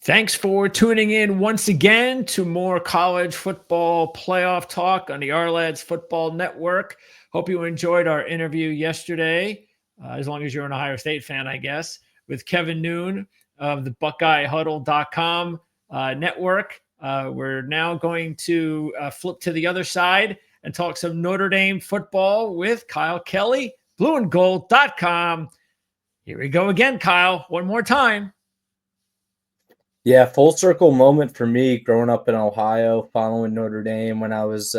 Thanks for tuning in once again to more college football playoff talk on the Our Football Network. Hope you enjoyed our interview yesterday, as long as you're an Ohio State fan, I guess, with Kevin Noon of the BuckeyeHuddle.com network. We're now going to flip to the other side and talk some Notre Dame football with Kyle Kelly, blueandgold.com. Here we go again, Kyle, one more time. Yeah, full circle moment for me growing up in Ohio, following Notre Dame when I was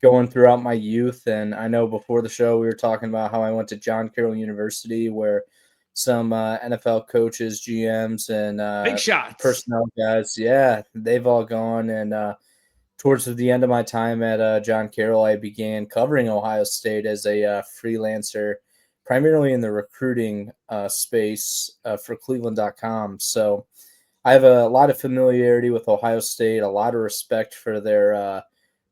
going throughout my youth. And I know before the show we were talking about how I went to John Carroll University, where some NFL coaches, GMs, and Big shots. personnel guys, yeah, they've all gone. And towards the end of my time at John Carroll, I began covering Ohio State as a freelancer, primarily in the recruiting space for Cleveland.com. So I have a lot of familiarity with Ohio State, a lot of respect for their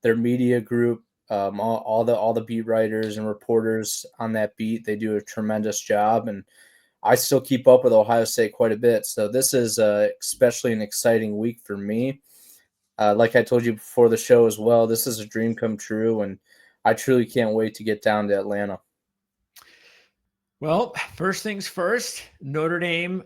media group, all the beat writers and reporters on that beat. They do a tremendous job, and I still keep up with Ohio State quite a bit. So this is especially an exciting week for me. Like I told you before the show as well, this is a dream come true, and I truly can't wait to get down to Atlanta. Well, first things first, Notre Dame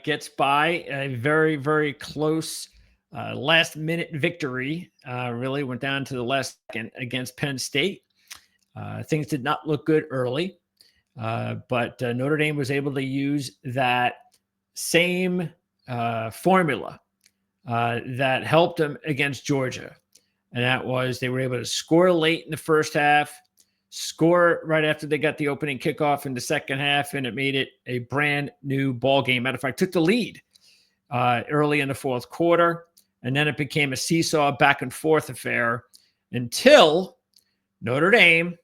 gets by a very, very close last-minute victory. Really went down to the last second against Penn State. Things did not look good early, but Notre Dame was able to use that same formula that helped them against Georgia. And that was they were able to score late in the first half, score right after they got the opening kickoff in the second half, and it made it a brand new ball game. Matter of fact, took the lead early in the fourth quarter, and then it became a seesaw back and forth affair until Notre Dame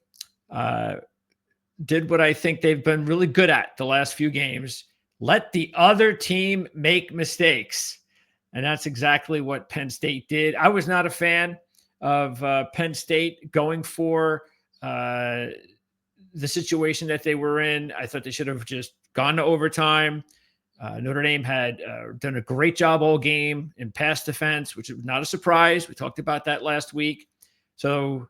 did what I think they've been really good at the last few games: let the other team make mistakes. And that's exactly what Penn State did. I was not a fan of Penn State going for the situation that they were in. I thought they should have just gone to overtime. Notre Dame had done a great job all game in pass defense, which is not a surprise. We talked about that last week. So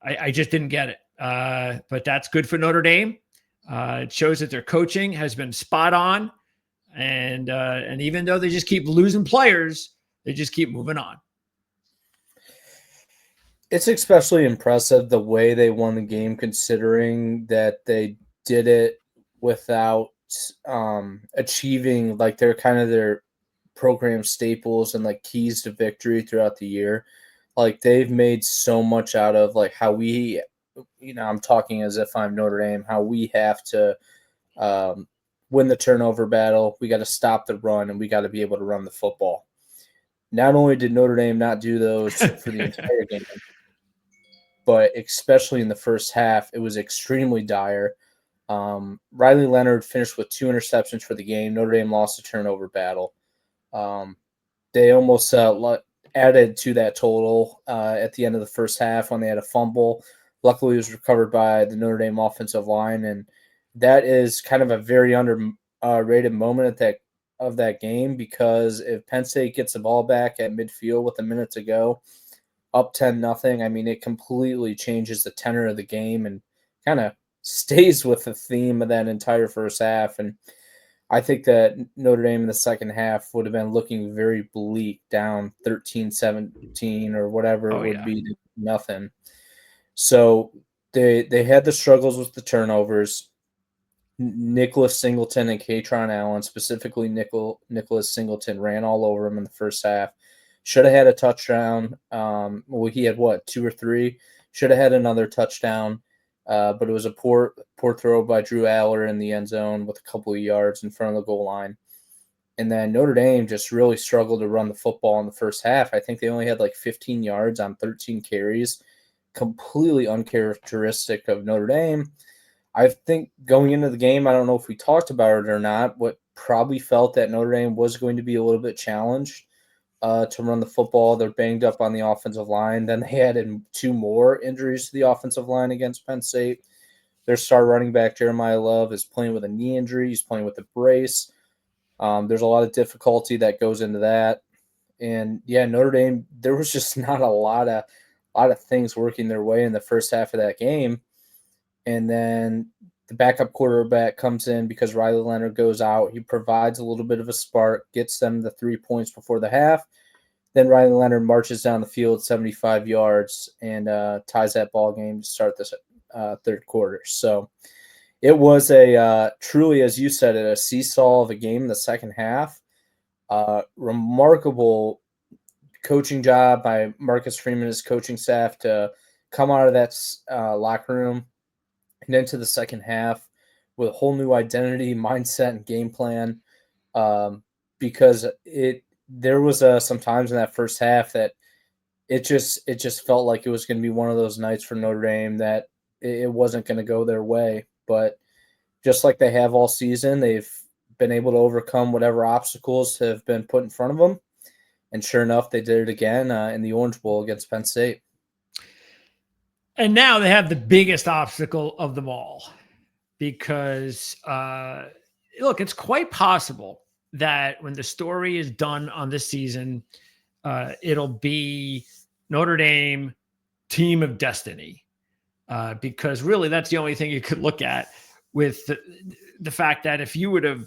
I just didn't get it. But that's good for Notre Dame. It shows that their coaching has been spot on. And even though they just keep losing players, they just keep moving on. It's especially impressive the way they won the game, considering that they did it without achieving like their program staples and like keys to victory throughout the year. Like they've made so much out of like how we, I'm talking as if I'm Notre Dame, how we have to win the turnover battle. We got to stop the run, and we got to be able to run the football. Not only did Notre Dame not do those for the entire game, but especially in the first half, it was extremely dire. Riley Leonard finished with 2 interceptions for the game. Notre Dame lost the turnover battle. They almost added to that total at the end of the first half when they had a fumble. Luckily, it was recovered by the Notre Dame offensive line, and that is kind of a very underrated moment of that game, because if Penn State gets the ball back at midfield with a minute to go, up 10-0, I mean, it completely changes the tenor of the game and kind of stays with the theme of that entire first half. And I think that Notre Dame in the second half would have been looking very bleak, down 13-17 or whatever it would be to nothing. So they had the struggles with the turnovers. Nicholas Singleton and Katron Allen, specifically Nicholas Singleton, ran all over him in the first half. Should have had a touchdown. He had 2 or 3. Should have had another touchdown, but it was a poor throw by Drew Aller in the end zone with a couple of yards in front of the goal line. And then Notre Dame just really struggled to run the football in the first half. I think they only had like 15 yards on 13 carries, completely uncharacteristic of Notre Dame. I think going into the game, I don't know if we talked about it or not, but probably felt that Notre Dame was going to be a little bit challenged to run the football. They're banged up on the offensive line. Then they added 2 more injuries to the offensive line against Penn State. Their star running back, Jeremiah Love, is playing with a knee injury. He's playing with a brace. There's a lot of difficulty that goes into that. And yeah, Notre Dame, there was just not a lot of things working their way in the first half of that game. And then the backup quarterback comes in because Riley Leonard goes out. He provides a little bit of a spark, gets them the 3 points before the half. Then Riley Leonard marches down the field 75 yards and ties that ball game to start this third quarter. So it was a truly, as you said, a seesaw of a game in the second half. Remarkable coaching job by Marcus Freeman and his coaching staff to come out of that locker room and into the second half with a whole new identity, mindset, and game plan. Because there was some times in that first half that it just felt like it was going to be one of those nights for Notre Dame that it wasn't going to go their way. But just like they have all season, they've been able to overcome whatever obstacles have been put in front of them. And sure enough, they did it again in the Orange Bowl against Penn State. And now they have the biggest obstacle of them all because, look, it's quite possible that when the story is done on this season, it'll be Notre Dame team of destiny. Because really that's the only thing you could look at with the fact that if you would have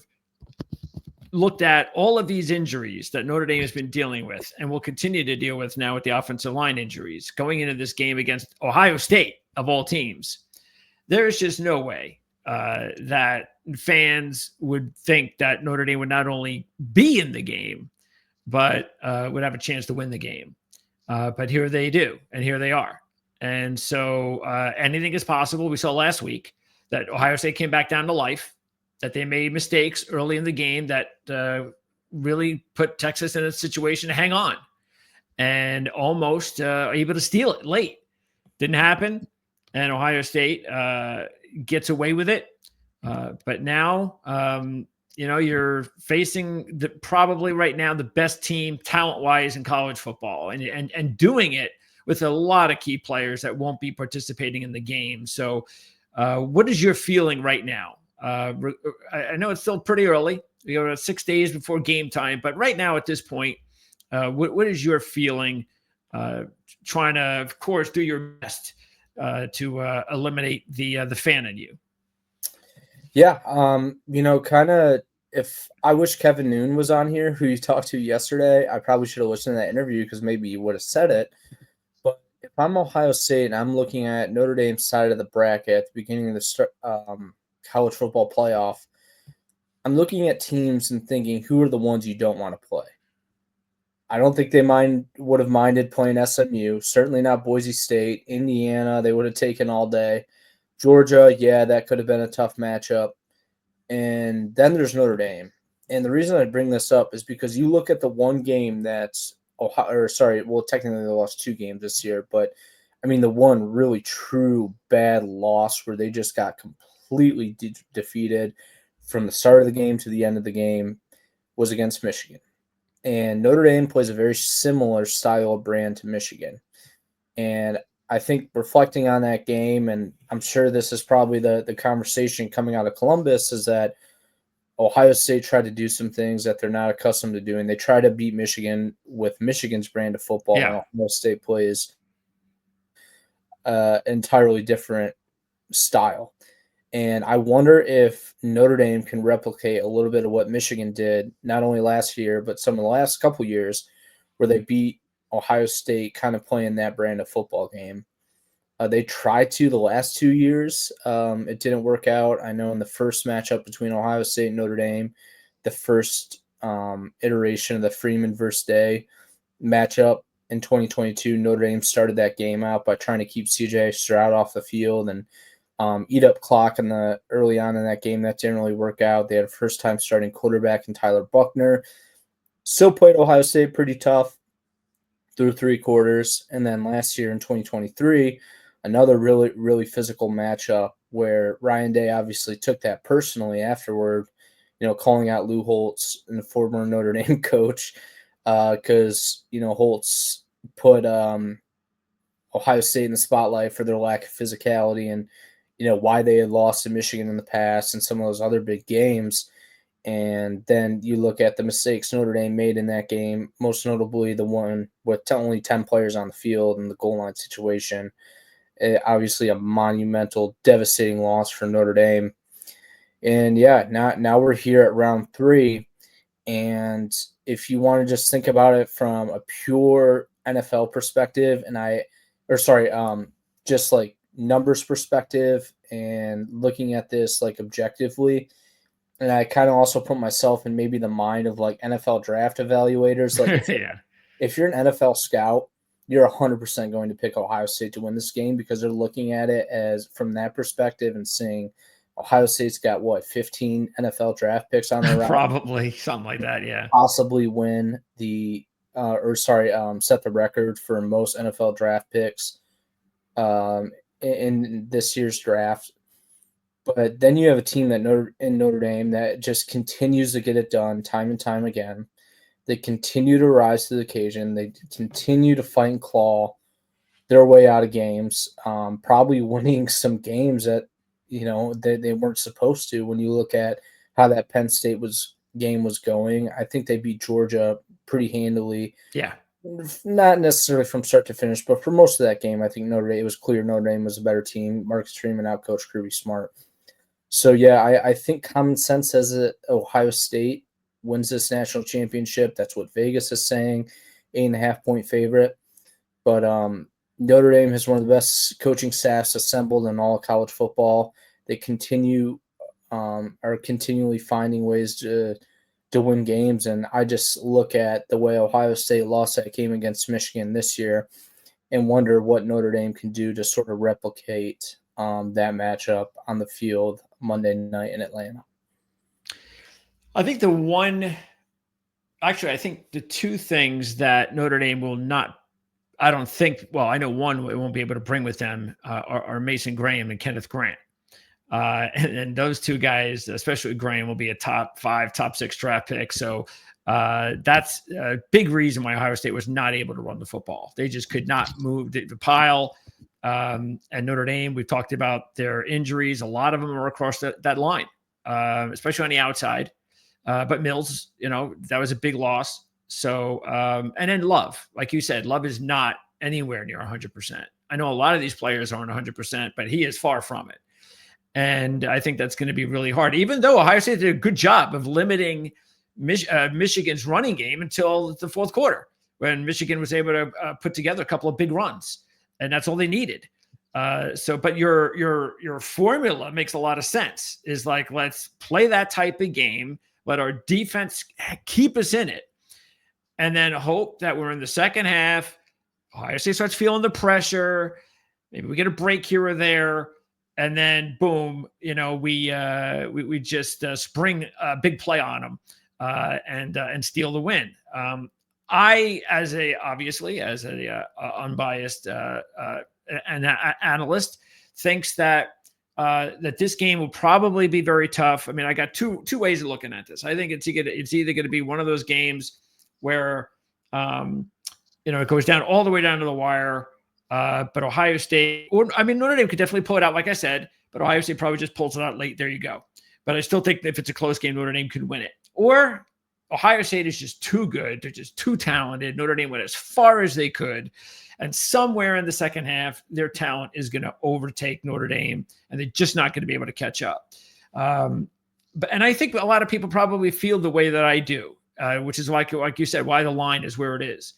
looked at all of these injuries that Notre Dame has been dealing with and will continue to deal with now with the offensive line injuries going into this game against Ohio State of all teams, there's just no way that fans would think that Notre Dame would not only be in the game, but would have a chance to win the game. But here they do, and here they are. And so anything is possible. We saw last week that Ohio State came back down to life, that they made mistakes early in the game that really put Texas in a situation to hang on and almost able to steal it late. Didn't happen. And Ohio State gets away with it. But now, you're facing probably right now the best team talent-wise in college football and doing it with a lot of key players that won't be participating in the game. So what is your feeling right now? I know it's still pretty early. 6 days before game time, but right now at this point, what is your feeling? Trying to, of course, do your best to eliminate the fan in you. Yeah, kind of. If I wish Kevin Noon was on here, who you talked to yesterday, I probably should have listened to that interview because maybe you would have said it. But if I'm Ohio State and I'm looking at Notre Dame's side of the bracket at the beginning of the college football playoff, I'm looking at teams and thinking, who are the ones you don't want to play? I don't think they would have minded playing SMU. Certainly not Boise State. Indiana, they would have taken all day. Georgia, yeah, that could have been a tough matchup. And then there's Notre Dame. And the reason I bring this up is because you look at the one game that's technically they lost 2 games this year, but I mean the one really true bad loss where they just got completely defeated from the start of the game to the end of the game was against Michigan. And Notre Dame plays a very similar style of brand to Michigan. And I think reflecting on that game, and I'm sure this is probably the conversation coming out of Columbus, is that Ohio State tried to do some things that they're not accustomed to doing. They try to beat Michigan with Michigan's brand of football. Yeah. And Ohio State plays entirely different style. And I wonder if Notre Dame can replicate a little bit of what Michigan did, not only last year, but some of the last couple years where they beat Ohio State kind of playing that brand of football game. They tried to the last 2 years. It didn't work out. I know in the first matchup between Ohio State and Notre Dame, the first iteration of the Freeman versus Day matchup in 2022, Notre Dame started that game out by trying to keep CJ Stroud off the field and eat up clock early on in that game. That didn't really work out. They had a first-time starting quarterback in Tyler Buckner. Still played Ohio State pretty tough through 3 quarters. And then last year in 2023, another really, really physical matchup where Ryan Day obviously took that personally afterward, calling out Lou Holtz, and the former Notre Dame coach, because, Holtz put Ohio State in the spotlight for their lack of physicality and, why they had lost to Michigan in the past and some of those other big games. And then you look at the mistakes Notre Dame made in that game, most notably the one with only 10 players on the field and the goal line situation. Obviously a monumental, devastating loss for Notre Dame. And yeah, now we're here at round 3. And if you want to just think about it from a pure NFL perspective, just like numbers perspective and looking at this like objectively, and I kind of also put myself in maybe the mind of like NFL draft evaluators. Like Yeah. if you're an NFL scout, you're 100% going to pick Ohio State to win this game because they're looking at it as from that perspective and saying Ohio State's got 15 NFL draft picks on their roster, Probably something like that. Yeah. possibly win set the record for most NFL draft picks in this year's draft. But then you have a team that Notre Dame that just continues to get it done time and time again. They continue to rise to the occasion. They continue to fight and claw their way out of games, probably winning some games that they weren't supposed to. When you look at how that Penn State game was going, I think they beat Georgia pretty handily. Yeah. Not necessarily from start to finish, but for most of that game, I think it was clear Notre Dame was a better team. Marcus Freeman outcoached Kirby Smart. So, yeah, I think common sense says that Ohio State wins this national championship. That's what Vegas is saying, 8.5-point favorite. But Notre Dame has one of the best coaching staffs assembled in all of college football. They are continually finding ways to win games. And I just look at the way Ohio State lost that game against Michigan this year and wonder what Notre Dame can do to sort of replicate that matchup on the field Monday night in Atlanta. I think the two things that Notre Dame will not, I know one it won't be able to bring with them are Mason Graham and Kenneth Grant. And those two guys, especially Graham, will be a top 5, top 6 draft pick. So that's a big reason why Ohio State was not able to run the football. They just could not move the pile. And Notre Dame, we've talked about their injuries. A lot of them are across that line, especially on the outside. But Mills, that was a big loss. So, and then Love, like you said, Love is not anywhere near 100%. I know a lot of these players aren't 100%, but he is far from it. And I think that's going to be really hard, even though Ohio State did a good job of limiting Michigan's running game until the fourth quarter, when Michigan was able to put together a couple of big runs, and that's all they needed. But your formula makes a lot of sense. Is like, let's play that type of game, let our defense keep us in it, and then hope that we're in the second half. Ohio State starts feeling the pressure. Maybe we get a break here or there. And then, boom, we just spring a big play on them and steal the win. I, as a unbiased analyst, thinks that this game will probably be very tough. I mean, I got two ways of looking at this. I think it's either going to be one of those games where it goes down all the way down to the wire. But Ohio State, Notre Dame could definitely pull it out, like I said, but Ohio State probably just pulls it out late. There you go. But I still think that if it's a close game, Notre Dame could win it. Or Ohio State is just too good. They're just too talented. Notre Dame went as far as they could. And somewhere in the second half, their talent is going to overtake Notre Dame, and they're just not going to be able to catch up. And I think a lot of people probably feel the way that I do, which is like you said, why the line is where it is.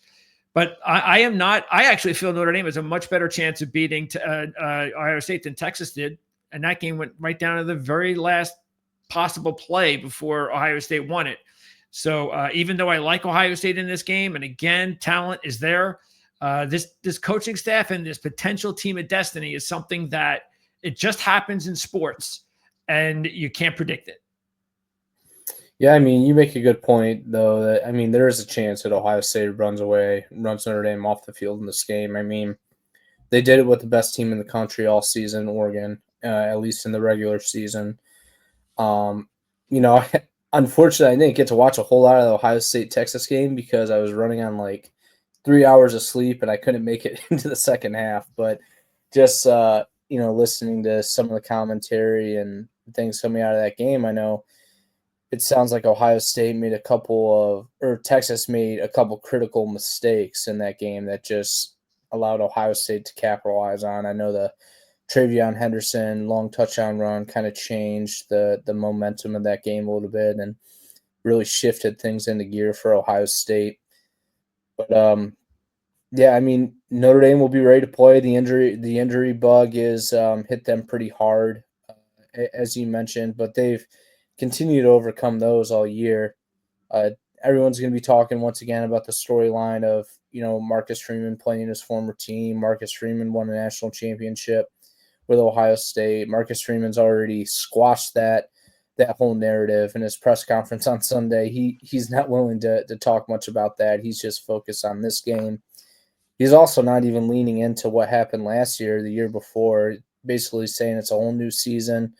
But I am not. I actually feel Notre Dame has a much better chance of beating Ohio State than Texas did, and that game went right down to the very last possible play before Ohio State won it. So even though I like Ohio State in this game, and again, talent is there, this coaching staff and this potential team of destiny is something that it just happens in sports, and you can't predict it. Yeah, I mean, you make a good point, though, that, I mean, there is a chance that Ohio State runs Notre Dame off the field in this game. I mean, they did it with the best team in the country all season, Oregon, at least in the regular season. Unfortunately, I didn't get to watch a whole lot of the Ohio State-Texas game because I was running on like 3 hours of sleep and I couldn't make it into the second half. But just, listening to some of the commentary and things coming out of that game, I know it sounds like Ohio State made a couple of, or Texas made a couple critical mistakes in that game that just allowed Ohio State to capitalize on. I know the Travion Henderson long touchdown run kind of changed the momentum of that game a little bit and really shifted things into gear for Ohio State. But yeah, I mean, Notre Dame will be ready to play. The injury bug is hit them pretty hard, as you mentioned, but they've continued to overcome those all year. Uh, Everyone's going to be talking once again about the storyline of Marcus Freeman playing his former team. Marcus Freeman won a national championship with Ohio State. Marcus Freeman's already squashed that whole narrative in his press conference on Sunday. He's not willing to talk much about that. He's just focused on this game. He's also not even leaning into what happened last year, the year before, basically saying it's a whole new season.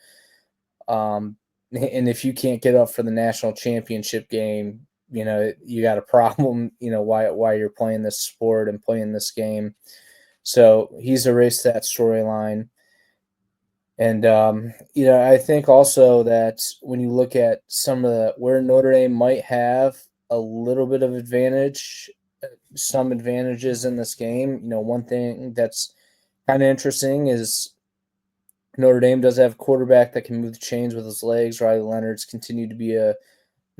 And if you can't get up for the national championship game, you got a problem, why you're playing this sport and playing this game. So he's erased that storyline. And, I think also that when you look at where Notre Dame might have a little bit of advantage, some advantages in this game, one thing that's kind of interesting is Notre Dame does have a quarterback that can move the chains with his legs. Riley Leonard's continued to be an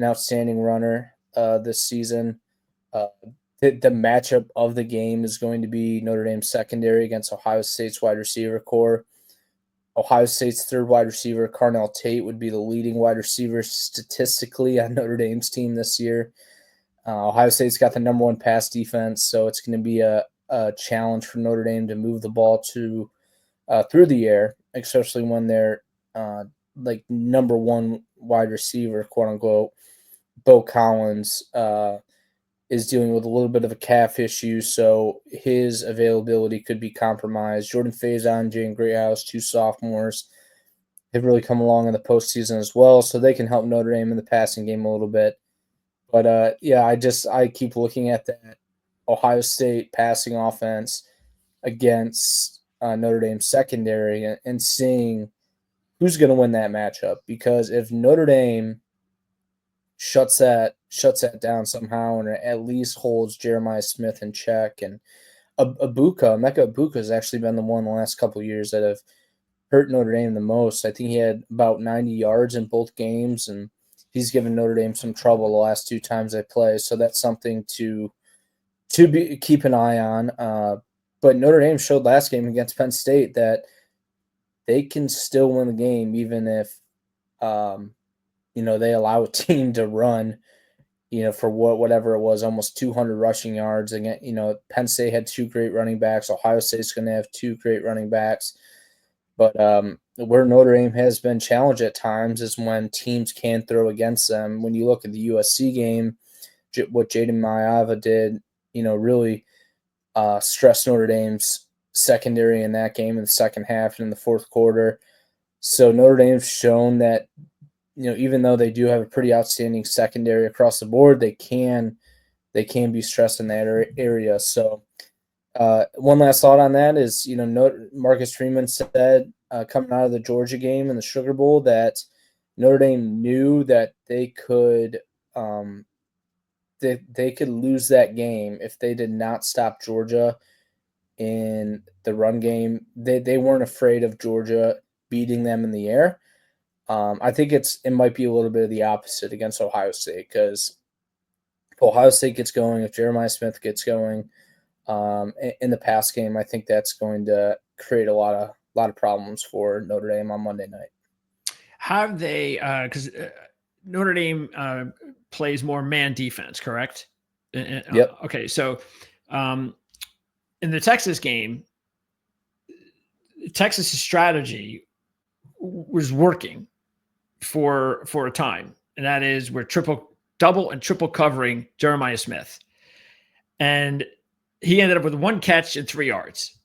outstanding runner this season. The matchup of the game is going to be Notre Dame's secondary against Ohio State's wide receiver core. Ohio State's third wide receiver, Carnell Tate, would be the leading wide receiver statistically on Notre Dame's team this year. Ohio State's got the number one pass defense, so it's going to be a challenge for Notre Dame to move the ball through the air, especially when they're number one wide receiver, quote unquote. Bo Collins is dealing with a little bit of a calf issue, so his availability could be compromised. Jordan Faison, Jalen Greathouse, two sophomores, have really come along in the postseason as well, so they can help Notre Dame in the passing game a little bit. But I keep looking at that Ohio State passing offense against Notre Dame secondary and seeing who's going to win that matchup. Because if Notre Dame shuts that down somehow and at least holds Jeremiah Smith in check, and Emeka Ibuka has actually been the one the last couple of years that have hurt Notre Dame the most. I think he had about 90 yards in both games, and he's given Notre Dame some trouble the last two times they play. So that's something to keep an eye on. But Notre Dame showed last game against Penn State that they can still win the game even if they allow a team to run, for whatever it was, almost 200 rushing yards. Again, Penn State had two great running backs. Ohio State's going to have two great running backs. But where Notre Dame has been challenged at times is when teams can throw against them. When you look at the USC game, what Jaden Maiava did, really stressed Notre Dame's secondary in that game in the second half and in the fourth quarter. So Notre Dame's shown that, even though they do have a pretty outstanding secondary across the board, they can be stressed in that area. So one last thought on that is, Marcus Freeman said coming out of the Georgia game in the Sugar Bowl that Notre Dame knew that they could they could lose that game if they did not stop Georgia in the run game. They weren't afraid of Georgia beating them in the air. I think it might be a little bit of the opposite against Ohio State, because if Ohio State gets going, if Jeremiah Smith gets going in the pass game, I think that's going to create a lot of problems for Notre Dame on Monday night. Have they, because Notre Dame plays more man defense, correct? Yep. Okay, so in the Texas game, Texas' strategy was working for a time, and that is we're double and triple covering Jeremiah Smith, and he ended up with one catch and 3 yards.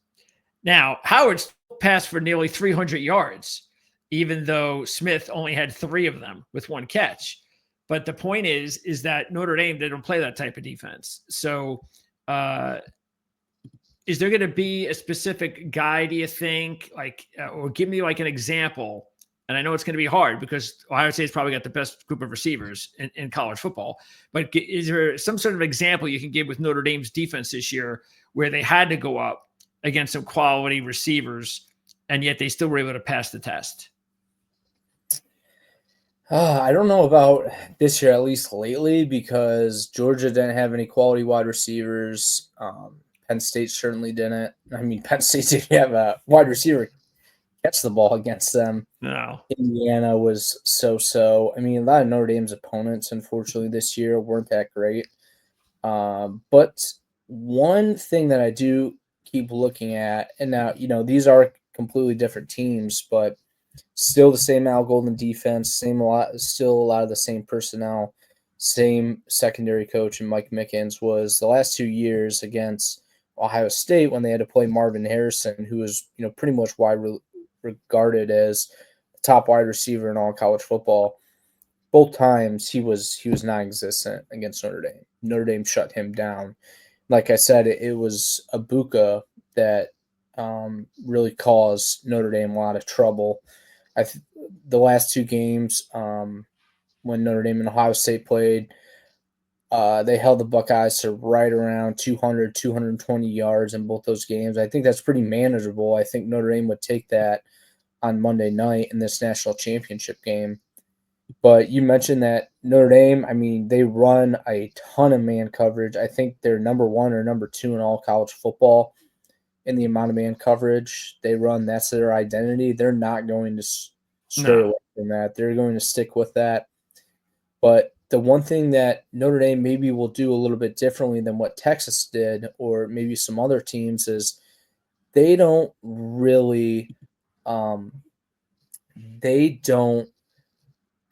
Now Howard passed for nearly 300 yards, even though Smith only had 3 of them with one catch. But the point is that Notre Dame, they don't play that type of defense. So is there going to be a specific guy, do you think, or give me like an example And I know it's going to be hard because Ohio State's probably got the best group of receivers in college football. But is there some sort of example you can give with Notre Dame's defense this year where they had to go up against some quality receivers and yet they still were able to pass the test? I don't know about this year, at least lately, because Georgia didn't have any quality wide receivers. Penn State certainly didn't. I mean, Penn State didn't have a wide receiver catch the ball against them. No. Indiana was so-so. I mean, a lot of Notre Dame's opponents, unfortunately, this year weren't that great. But one thing that I do keep looking at, and now, these are completely different teams, but still the same Al Golden defense, still a lot of the same personnel, same secondary coach, and Mike Mickens was the last 2 years against Ohio State when they had to play Marvin Harrison, who was pretty much regarded as the top wide receiver in all college football. Both times he was non-existent against Notre Dame. Notre Dame shut him down. Like I said, it was Abuka that really caused Notre Dame a lot of trouble. The last 2 games, when Notre Dame and Ohio State played, they held the Buckeyes to right around 200, 220 yards in both those games. I think that's pretty manageable. I think Notre Dame would take that on Monday night in this national championship game. But you mentioned that Notre Dame, I mean, they run a ton of man coverage. I think they're number 1 or number 2 in all college football in the amount of man coverage they run. That's their identity. They're not going to stray away from that. They're going to stick with that. But the one thing that Notre Dame maybe will do a little bit differently than what Texas did, or maybe some other teams, is they don't really they don't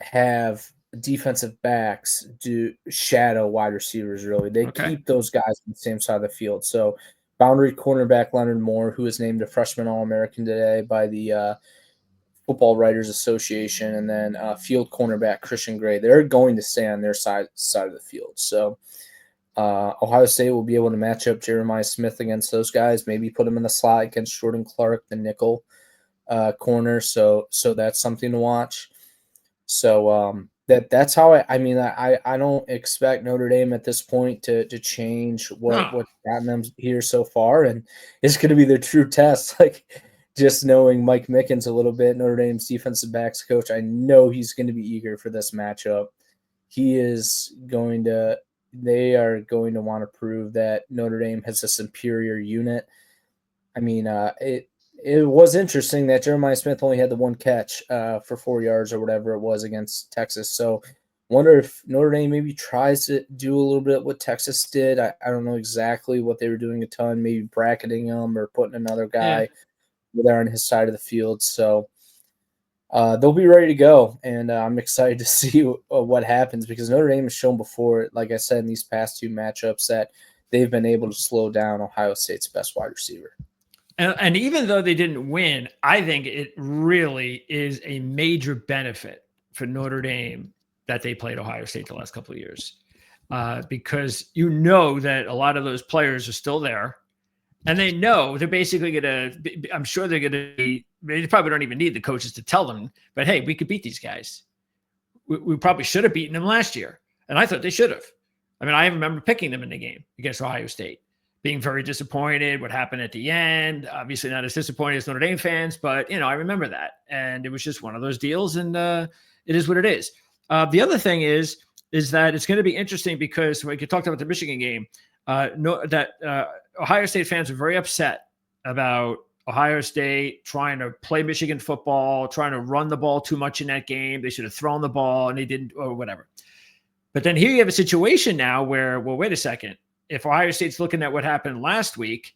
have defensive backs do shadow wide receivers, really. They keep those guys on the same side of the field. So boundary cornerback Leonard Moore, who was named a freshman All-American today by the Football Writers Association, and then field cornerback Christian Gray, they're going to stay on their side of the field. So Ohio State will be able to match up Jeremiah Smith against those guys, maybe put him in the slot against Jordan Clark, the nickel corner. So that's something to watch. So that's how I don't expect Notre Dame at this point to change what's gotten them here so far, and it's going to be their true test. Like, just knowing Mike Mickens a little bit, Notre Dame's defensive backs coach, I know he's going to be eager for this matchup. They are going to want to prove that Notre Dame has a superior unit. I mean, it was interesting that Jeremiah Smith only had the 1 catch for 4 yards or whatever it was against Texas. So wonder if Notre Dame maybe tries to do a little bit what Texas did. I don't know exactly what they were doing a ton, maybe bracketing him or putting another guy there on his side of the field. So they'll be ready to go, and I'm excited to see what happens, because Notre Dame has shown before, like I said, in these past 2 matchups, that they've been able to slow down Ohio State's best wide receiver. And even though they didn't win, I think it really is a major benefit for Notre Dame that they played Ohio State the last couple of years, because that a lot of those players are still there. And they know they're basically going to – I'm sure they're going to be – they probably don't even need the coaches to tell them, but, hey, we could beat these guys. We probably should have beaten them last year, and I thought they should have. I mean, I remember picking them in the game against Ohio State, being very disappointed what happened at the end. Obviously not as disappointed as Notre Dame fans, but, I remember that. And it was just one of those deals, and it is what it is. The other thing is that it's going to be interesting because we talked about the Michigan game, Ohio State fans are very upset about Ohio State trying to play Michigan football, trying to run the ball too much in that game. They should have thrown the ball, and they didn't, or whatever. But then here you have a situation now where, well, wait a second. If Ohio State's looking at what happened last week,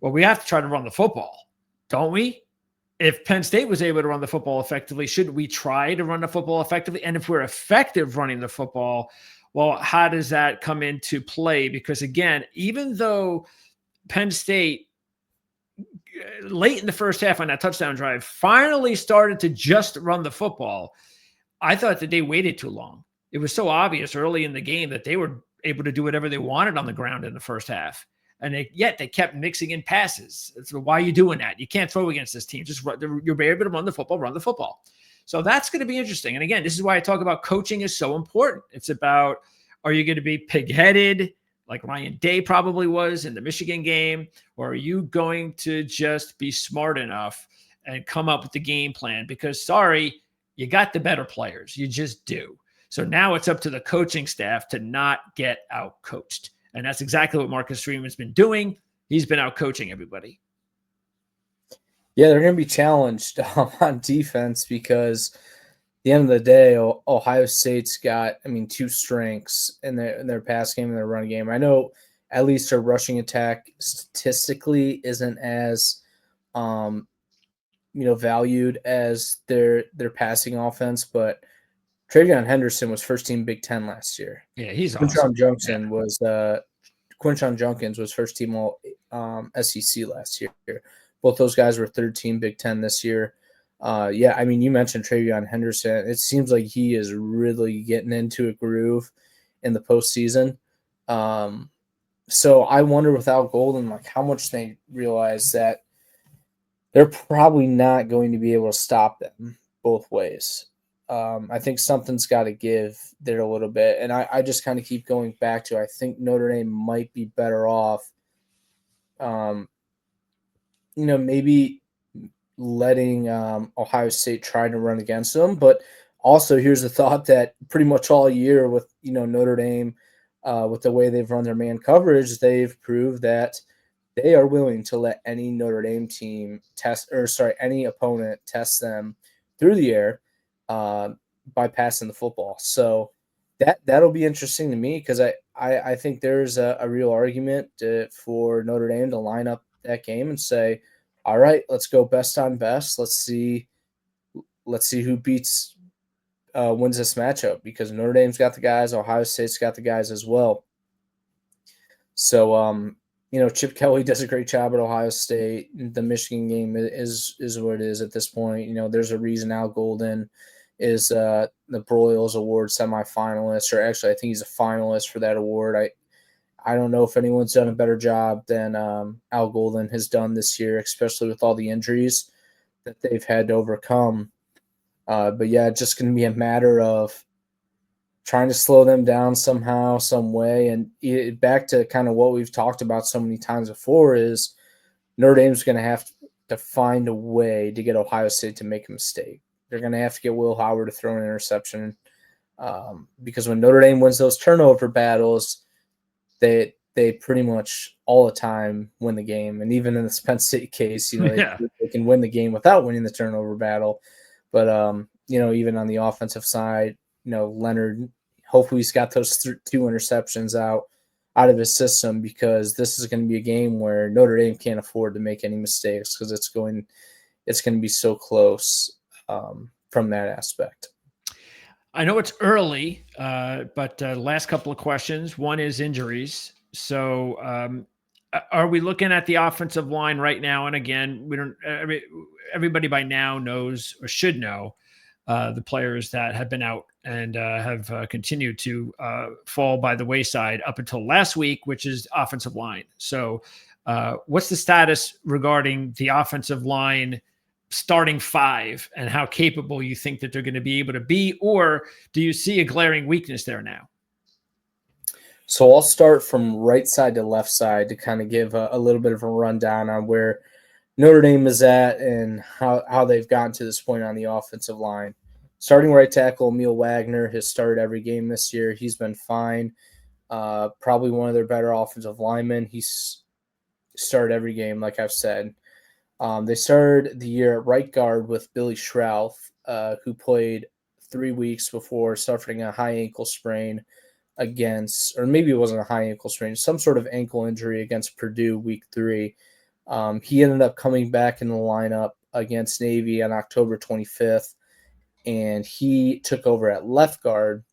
well, we have to try to run the football, don't we? If Penn State was able to run the football effectively, should we try to run the football effectively? And if we're effective running the football, well, how does that come into play? Because, again, even though Penn State, late in the first half on that touchdown drive, finally started to just run the football, I thought that they waited too long. It was so obvious early in the game that they were able to do whatever they wanted on the ground in the first half. And yet they kept mixing in passes. So why are you doing that? You can't throw against this team. Just you're able to run the football. So that's going to be interesting. And again, this is why I talk about coaching is so important. It's about, are you going to be pig-headed like Ryan Day probably was in the Michigan game, or are you going to just be smart enough and come up with the game plan? Because sorry, you got the better players. You just do. So now it's up to the coaching staff to not get out coached. And that's exactly what Marcus Freeman's been doing. He's been out coaching everybody. Yeah, they're going to be challenged on defense because at the end of the day, Ohio State's got, two strengths in their pass game and their run game. I know at least their rushing attack statistically isn't as, valued as their passing offense, but Travion Henderson was first team Big Ten last year. Yeah, he's awesome. Quinshon Junkins was first team all SEC last year. Both those guys were third team Big Ten this year. You mentioned Travion Henderson. It seems like he is really getting into a groove in the postseason. So I wonder with Al Golden, like how much they realize that they're probably not going to be able to stop them both ways. I think something's got to give there a little bit. And I just kind of keep going back to, I think Notre Dame might be better off, maybe letting Ohio State try to run against them. But also here's the thought that pretty much all year with, Notre Dame, with the way they've run their man coverage, they've proved that they are willing to let any Notre Dame team any opponent test them through the air by passing the football. So that'll be interesting to me because I think there's a real argument for Notre Dame to line up that game and say, all right, let's go best on best. Let's see who wins this matchup, because Notre Dame's got the guys, Ohio State's got the guys as well. So, Chip Kelly does a great job at Ohio State. The Michigan game is what it is at this point. There's a reason Al Golden is the Broyles Award semifinalist, or actually I think he's a finalist for that award. I don't know if anyone's done a better job than Al Golden has done this year, especially with all the injuries that they've had to overcome. But yeah, it's just going to be a matter of trying to slow them down somehow, some way. And back to kind of what we've talked about so many times before is Notre Dame's going to have to find a way to get Ohio State to make a mistake. They're going to have to get Will Howard to throw an interception because when Notre Dame wins those turnover battles, they pretty much all the time win the game. And even in the Penn State case, they can win the game without winning the turnover battle. But, even on the offensive side, Leonard, hopefully he's got those two interceptions out of his system, because this is going to be a game where Notre Dame can't afford to make any mistakes because it's going to be so close from that aspect. I know it's early, but last couple of questions. One is injuries. So are we looking at the offensive line right now? And again, everybody by now knows or should know the players that have been out and have continued to fall by the wayside up until last week, which is offensive line. So what's the status regarding the offensive line starting five and how capable you think that they're going to be able to be, or do you see a glaring weakness there now? So I'll start from right side to left side to kind of give a little bit of a rundown on where Notre Dame is at and how they've gotten to this point on the offensive line. Starting right tackle, Emil Wagner has started every game this year. He's been fine. Probably one of their better offensive linemen. He's started every game, like I've said. They started the year at right guard with Billy Schrauth, who played 3 weeks before suffering a high ankle sprain against, or maybe it wasn't a high ankle sprain, some sort of ankle injury against Purdue week 3. He ended up coming back in the lineup against Navy on October 25th, and he took over at left guard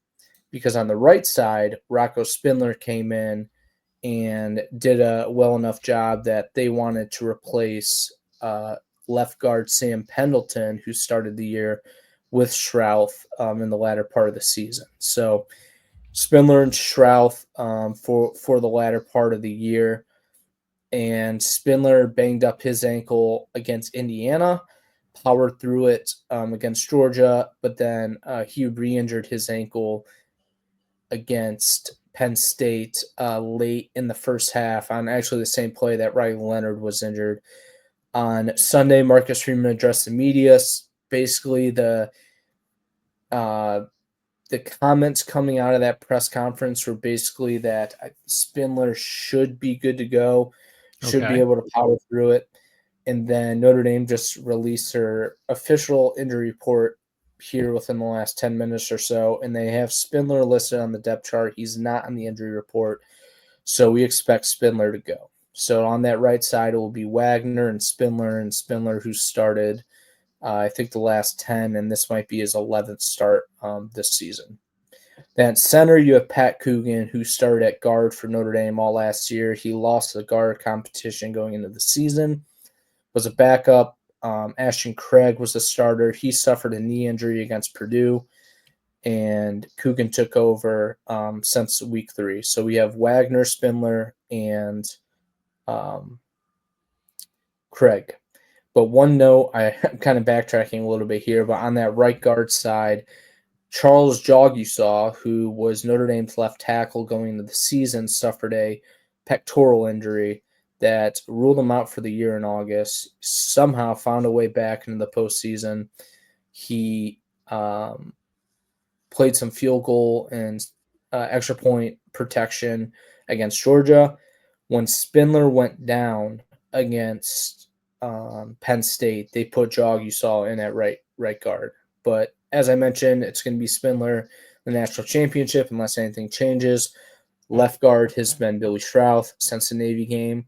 because on the right side, Rocco Spindler came in and did a well enough job that they wanted to replace left guard Sam Pendleton, who started the year with Schrauth in the latter part of the season. So Spindler and Schrauth for the latter part of the year. And Spindler banged up his ankle against Indiana. powered through it against Georgia, but then he re-injured his ankle against Penn State late in the first half on actually the same play that Riley Leonard was injured. On Sunday, Marcus Freeman addressed the media. Basically, the comments coming out of that press conference were basically that Spindler should be good to go, should be able to power through it. And then Notre Dame just released their official injury report here within the last 10 minutes or so, and they have Spindler listed on the depth chart. He's not on the injury report, so we expect Spindler to go. So on that right side, it will be Wagner and Spindler who started, I think, the last 10, and this might be his 11th start this season. Then at center, you have Pat Coogan, who started at guard for Notre Dame all last year. He lost the guard competition going into the season, was a backup. Ashton Craig was the starter. He suffered a knee injury against Purdue, and Coogan took over since week 3. So we have Wagner, Spindler, and Craig. But one note, I'm kind of backtracking a little bit here, but on that right guard side, Charles Jogusaw, who was Notre Dame's left tackle going into the season, suffered a pectoral injury that ruled him out for the year in August. Somehow found a way back into the postseason. He played some field goal and extra point protection against Georgia. When Spindler went down against Penn State, they put Jogusaw in at right guard. But as I mentioned, it's going to be Spindler the national championship unless anything changes. Left guard has been Billy Schrauth since the Navy game.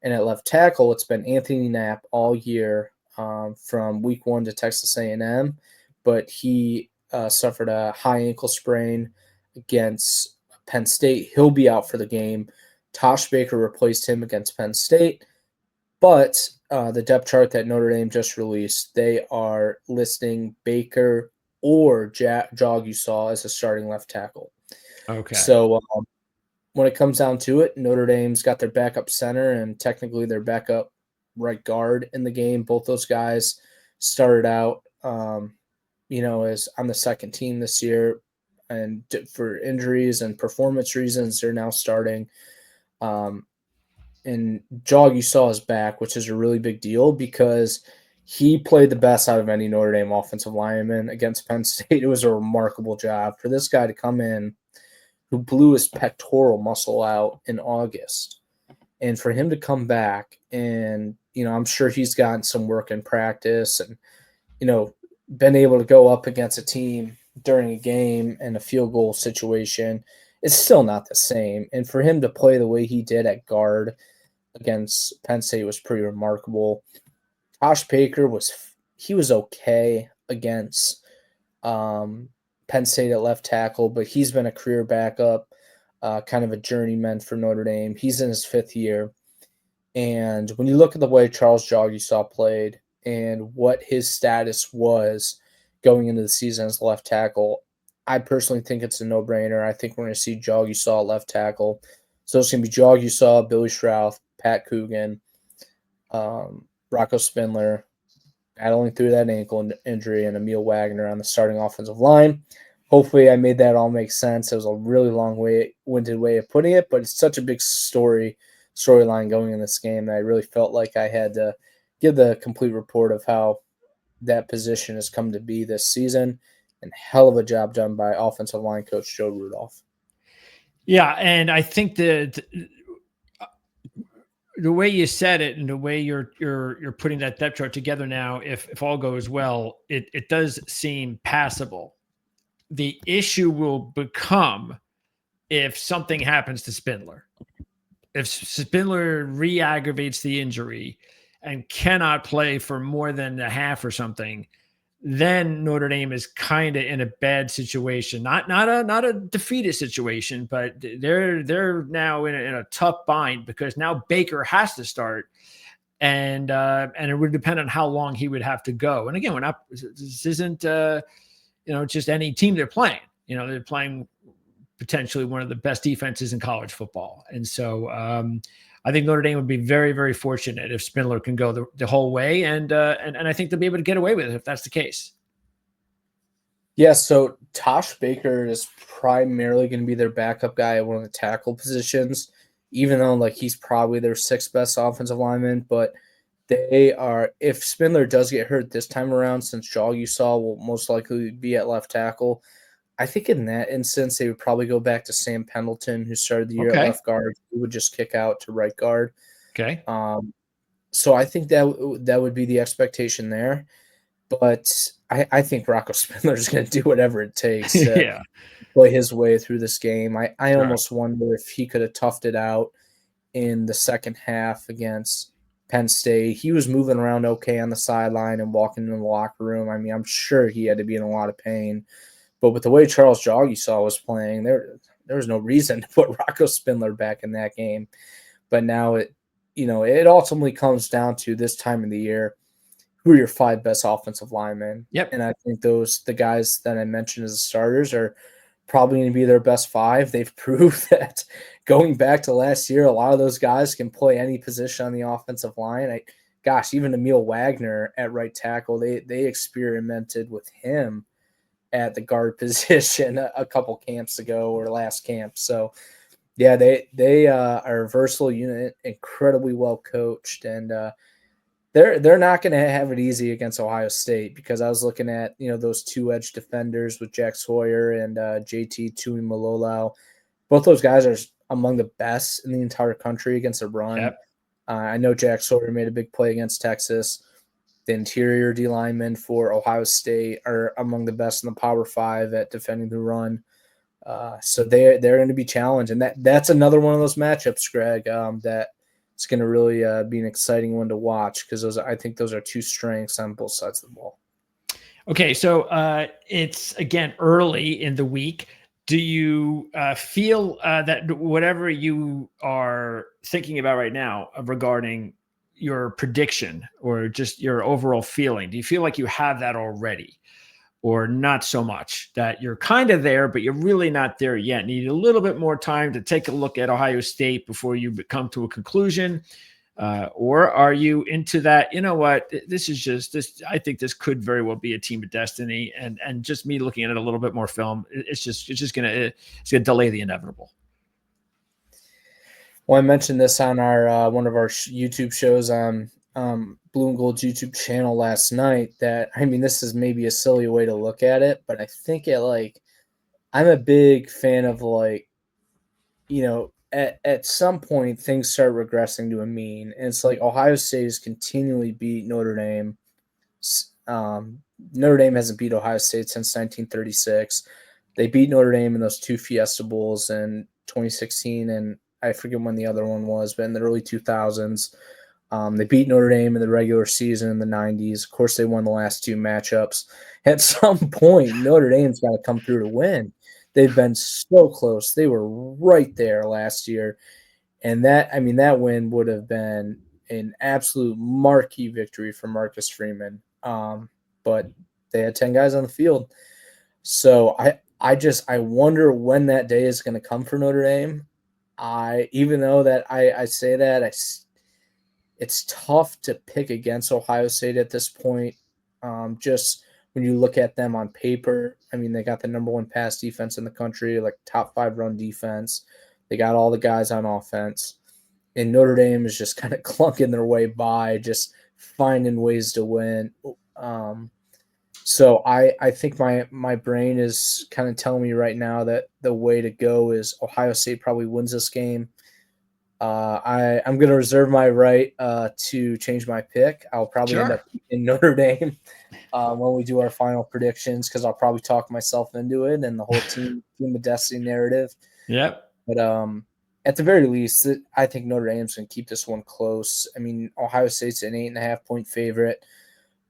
And at left tackle, it's been Anthony Knapp all year from week 1 to Texas A&M. But he suffered a high ankle sprain against Penn State. He'll be out for the game. Tosh Baker replaced him against Penn State. But the depth chart that Notre Dame just released, they are listing Baker or Jogusaw as a starting left tackle. Okay. So when it comes down to it, Notre Dame's got their backup center and technically their backup right guard in the game. Both those guys started out, as on the second team this year, and for injuries and performance reasons, they're now starting. And Jogusaw is back, which is a really big deal because he played the best out of any Notre Dame offensive lineman against Penn State. It was a remarkable job for this guy to come in who blew his pectoral muscle out in August. And for him to come back and, I'm sure he's gotten some work in practice and, been able to go up against a team during a game and a field goal situation. It's still not the same. And for him to play the way he did at guard against Penn State was pretty remarkable. Tosh Baker was okay against Penn State at left tackle, but he's been a career backup, kind of a journeyman for Notre Dame. He's in his 5th year. And when you look at the way Charles Jogusaw played and what his status was going into the season as left tackle, I personally think it's a no-brainer. I think we're going to see Jogusaw left tackle. So it's going to be Jogusaw, Billy Schrauth, Pat Coogan, Rocco Spindler, battling through that ankle injury, and Emil Wagner on the starting offensive line. Hopefully I made that all make sense. It was a really long-winded way of putting it, but it's such a big storyline going in this game that I really felt like I had to give the complete report of how that position has come to be this season. And hell of a job done by offensive line coach Joe Rudolph. Yeah, and I think that the way you said it and the way you're putting that depth chart together now, if all goes well, it does seem passable. The issue will become if something happens to Spindler. If Spindler re-aggravates the injury and cannot play for more than a half or something, then Notre Dame is kind of in a bad situation. Not a defeated situation, but they're now in a tough bind because now Baker has to start, and it would depend on how long he would have to go. And again, this isn't just any team they're playing. They're playing potentially one of the best defenses in college football. And so I think Notre Dame would be very, very fortunate if Spindler can go the whole way. And I think they'll be able to get away with it if that's the case. Yeah, so Tosh Baker is primarily going to be their backup guy at one of the tackle positions, even though like he's probably their sixth best offensive lineman. But they are, if Spindler does get hurt this time around, since Jaw you saw will most likely be at left tackle, I think in that instance they would probably go back to Sam Pendleton, who started the year at left guard. He would just kick out to right guard. Okay. So I think that would be the expectation there. But I think Rocco Spindler is going to do whatever it takes to play his way through this game. I almost wonder if he could have toughed it out in the second half against Penn State. He was moving around okay on the sideline and walking in the locker room. I mean, I'm sure he had to be in a lot of pain. But with the way Charles Jaugisaw was playing, there was no reason to put Rocco Spindler back in that game. But now it ultimately comes down to this time of the year. Who are your five best offensive linemen? Yep. And I think the guys that I mentioned as the starters are probably going to be their best five. They've proved that going back to last year, a lot of those guys can play any position on the offensive line. Even Emil Wagner at right tackle, they experimented with him at the guard position a couple camps ago or last camp. So, yeah, they are a versatile unit, incredibly well coached, and they're not going to have it easy against Ohio State, because I was looking at those two edge defenders with Jack Sawyer and JT Tuimoloau. Both those guys are among the best in the entire country against a run. Yep. I know Jack Sawyer made a big play against Texas. The interior D linemen for Ohio State are among the best in the Power 5 at defending the run. So they're going to be challenged, and that's another one of those matchups, Greg, that it's going to really be an exciting one to watch, because I think those are two strengths on both sides of the ball. Okay, so it's, again, early in the week. Do you feel that whatever you are thinking about right now regarding your prediction or just your overall feeling, do you feel like you have that already, or not so much, that you're kind of there, but you're really not there yet? Need a little bit more time to take a look at Ohio State before you come to a conclusion? Or are you into that, you know what, this is just this, I think this could very well be a team of destiny, and just me looking at it a little bit more film, it's gonna delay the inevitable. Well, I mentioned this on our one of our YouTube shows on Blue and Gold's YouTube channel last night, that, I mean, this is maybe a silly way to look at it, but I think I'm a big fan of at some point things start regressing to a mean. And it's like Ohio State has continually beat Notre Dame. Notre Dame hasn't beat Ohio State since 1936. They beat Notre Dame in those two Fiesta Bowls in 2016, and I forget when the other one was, but in the early 2000s. They beat Notre Dame in the regular season in the 90s. Of course, they won the last two matchups. At some point, Notre Dame's got to come through to win. They've been so close. They were right there last year. And that win would have been an absolute marquee victory for Marcus Freeman. But they had 10 guys on the field. So I wonder when that day is going to come for Notre Dame. Even though that I say that, it's tough to pick against Ohio State at this point. Just when you look at them on paper, I mean, they got the number one pass defense in the country, like top 5 run defense. They got all the guys on offense. And Notre Dame is just kind of clunking their way by, just finding ways to win. So I think my brain is kind of telling me right now that the way to go is Ohio State probably wins this game. I'm going to reserve my right to change my pick. I'll probably end up in Notre Dame when we do our final predictions, because I'll probably talk myself into it and the whole team of destiny narrative. Yep. But at the very least, I think Notre Dame's going to keep this one close. I mean, Ohio State's an 8.5-point favorite.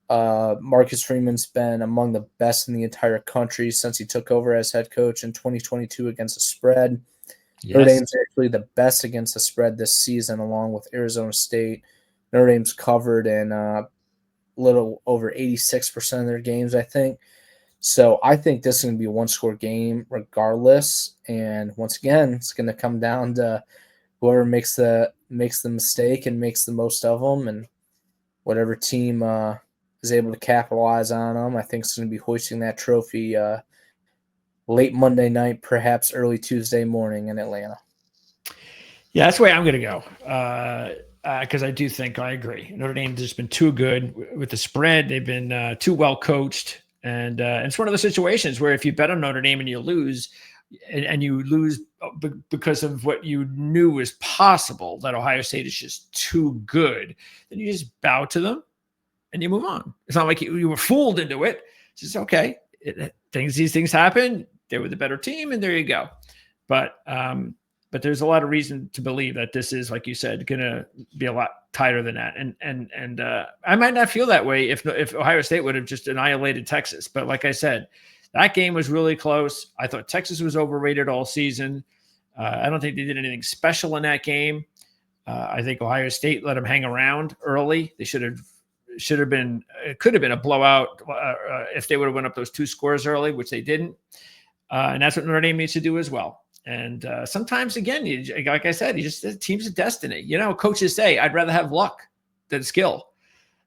Marcus Freeman's been among the best in the entire country since he took over as head coach in 2022 against the spread. Yes. Notre Dame's actually the best against the spread this season, along with Arizona State. Notre Dame's covered in a little over 86% of their games, I think. So I think this is going to be a one-score game regardless. And once again, it's going to come down to whoever makes the mistake and makes the most of them, and whatever team is able to capitalize on them, I think is going to be hoisting that trophy late Monday night, perhaps early Tuesday morning in Atlanta. Yeah, that's the way I'm going to go. Because I do think I agree. Notre Dame has just been too good with the spread. They've been too well coached. And it's one of those situations where if you bet on Notre Dame and you lose, and you lose because of what you knew was possible, that Ohio State is just too good, then you just bow to them and you move on. It's not like you were fooled into it. It's just, okay, these things happen. They were the better team, and there you go. But there's a lot of reason to believe that this is, like you said, going to be a lot tighter than that. And I might not feel that way if Ohio State would have just annihilated Texas. But like I said, that game was really close. I thought Texas was overrated all season. I don't think they did anything special in that game. I think Ohio State let them hang around early. They should have been. It could have been a blowout if they would have went up those 2 scores early, which they didn't. And that's what Notre Dame needs to do as well. And sometimes, again, like I said, teams of destiny. Coaches say, I'd rather have luck than skill.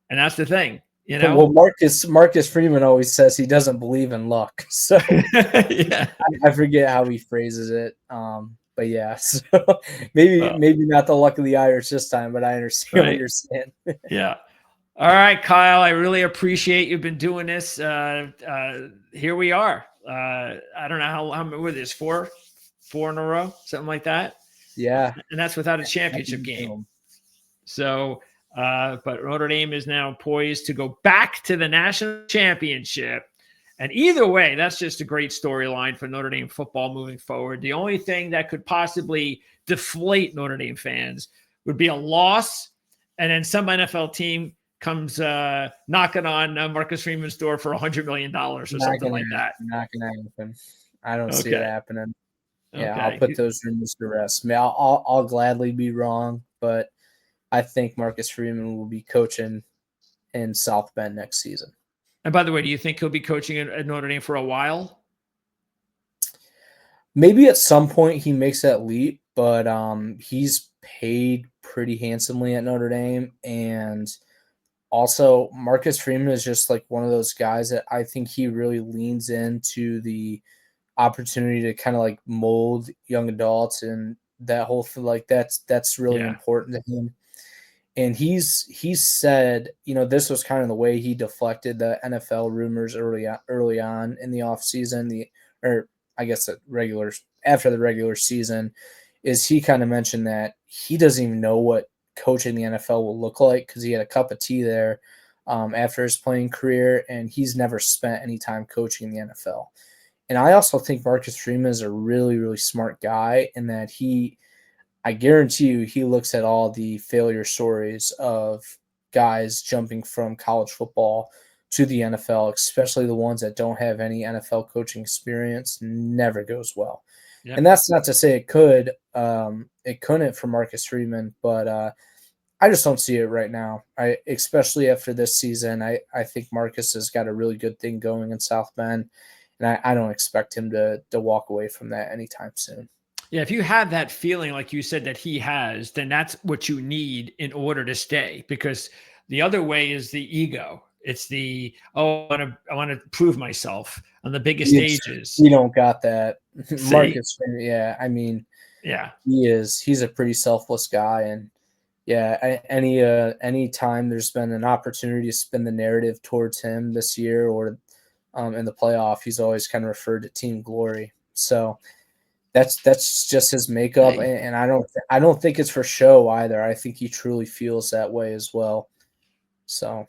And that's the thing, Well, Marcus Freeman always says he doesn't believe in luck. So yeah. I forget how he phrases it. But yeah, so maybe not the luck of the Irish this time, but I understand what you're saying. Yeah. All right, Kyle, I really appreciate you've been doing this. Here we are. I don't know how many were this, 4 in a row, something like that. Yeah. And that's without a championship game. So, but Notre Dame is now poised to go back to the national championship. And either way, that's just a great storyline for Notre Dame football moving forward. The only thing that could possibly deflate Notre Dame fans would be a loss, and then some NFL team comes knocking on Marcus Freeman's door for $100 million or something like that. Not going to happen. I don't see it happening. Yeah, Okay. I'll put those rumors to rest. I mean, I'll gladly be wrong, but I think Marcus Freeman will be coaching in South Bend next season. And by the way, do you think he'll be coaching at Notre Dame for a while? Maybe at some point he makes that leap, but he's paid pretty handsomely at Notre Dame. And also, Marcus Freeman is just like one of those guys that I think he really leans into the opportunity to kind of like mold young adults and that whole thing. Like that's really important to him. And he's said, this was kind of the way he deflected the NFL rumors early on in the offseason, after the regular season, is he kind of mentioned that he doesn't even know what coaching the NFL will look like because he had a cup of tea there after his playing career, and he's never spent any time coaching the NFL. And I also think Marcus Freeman is a really, really smart guy in that I guarantee you he looks at all the failure stories of guys jumping from college football to the NFL, especially the ones that don't have any NFL coaching experience, never goes well. Yep. And that's not to say it couldn't for Marcus Freeman, but I just don't see it right now. Especially after this season, I think Marcus has got a really good thing going in South Bend, and I don't expect him to walk away from that anytime soon. Yeah, if you have that feeling, like you said, that he has, then that's what you need in order to stay. Because the other way is the ego. It's the, I want to prove myself on the biggest stages. You don't got that. Marcus, yeah. I mean, yeah, he's a pretty selfless guy. And yeah, any time there's been an opportunity to spin the narrative towards him this year or in the playoff, he's always kind of referred to team glory. So that's just his makeup. And I don't think it's for show either. I think he truly feels that way as well. So.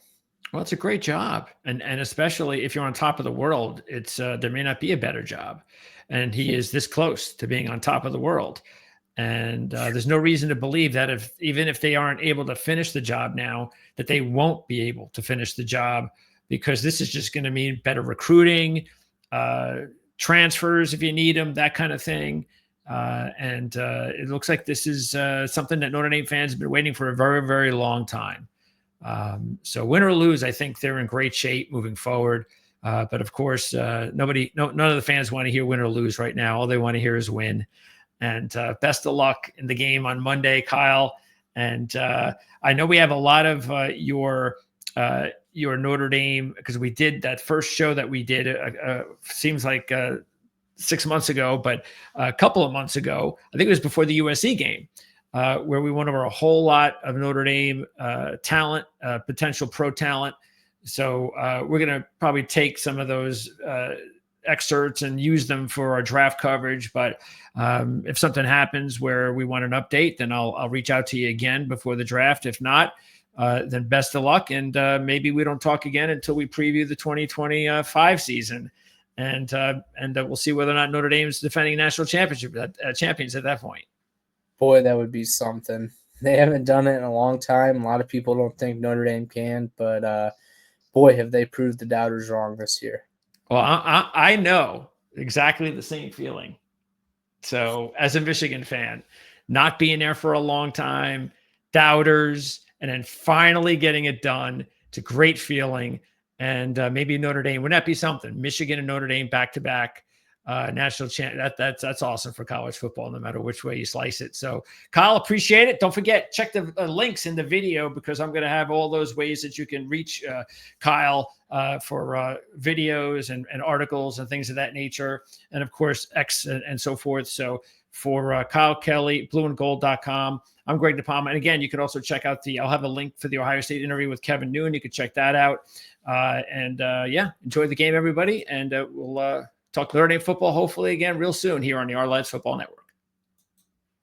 Well, it's a great job. And especially if you're on top of the world, it's there may not be a better job. And he is this close to being on top of the world. And there's no reason to believe that even if they aren't able to finish the job now, that they won't be able to finish the job, because this is just going to mean better recruiting, transfers if you need them, that kind of thing. And it looks like this is something that Notre Dame fans have been waiting for a very, very long time. So win or lose, I think they're in great shape moving forward. But of course, none of the fans want to hear win or lose right now. All they want to hear is win. And best of luck in the game on Monday, Kyle. And I know we have a lot of your Notre Dame, because we did that first show that we did, seems like 6 months ago, but a couple of months ago, I think it was before the USC game, where we went over a whole lot of Notre Dame talent, potential pro talent. So we're going to probably take some of those excerpts and use them for our draft coverage. But if something happens where we want an update, then I'll reach out to you again before the draft. If not, then best of luck. And maybe we don't talk again until we preview the 2025 season. And we'll see whether or not Notre Dame's defending national championship champions at that point. Boy, that would be something. They haven't done it in a long time. A lot of people don't think Notre Dame can, but boy, have they proved the doubters wrong this year. Well, I know exactly the same feeling. So as a Michigan fan, not being there for a long time, doubters, and then finally getting it done, it's a great feeling. And maybe Notre Dame, wouldn't that be something? Michigan and Notre Dame back-to-back national champ. That's awesome for college football, no matter which way you slice it. So Kyle, appreciate it. Don't forget, check the links in the video, because I'm going to have all those ways that you can reach Kyle for videos and articles and things of that nature. And of course, X and so forth. So for Kyle Kelly, blueandgold.com. I'm Greg DePalma. And again, you can also check out I'll have a link for the Ohio State interview with Kevin Noon. You can check that out. Enjoy the game, everybody. And we'll talk Notre Dame football hopefully again real soon here on the Our Lives Football Network.